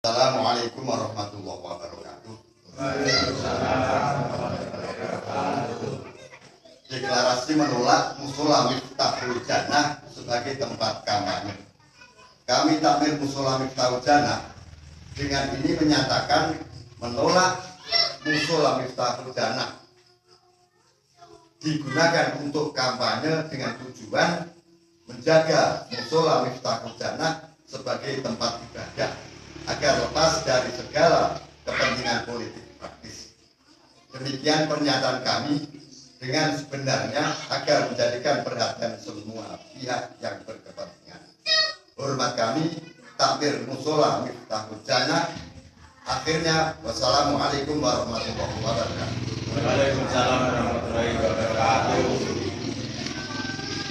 Assalamualaikum warahmatullahi wabarakatuh. Deklarasi menolak Musola Miftahul Jannah sebagai tempat kampanye. Kami Takmir Musola Miftahul Jannah dengan ini menyatakan menolak Musola Miftahul Jannah digunakan untuk kampanye dengan tujuan menjaga Musola Miftahul Jannah sebagai tempat ibadah agar lepas dari segala kepentingan politik praktis. Demikian pernyataan kami dengan sebenarnya agar menjadikan perhatian semua pihak yang berkepentingan. Hormat kami, Takmir Musola Miftahul Jannah. Akhirnya, wassalamualaikum warahmatullahi wabarakatuh. Waalaikumsalam warahmatullahi wabarakatuh.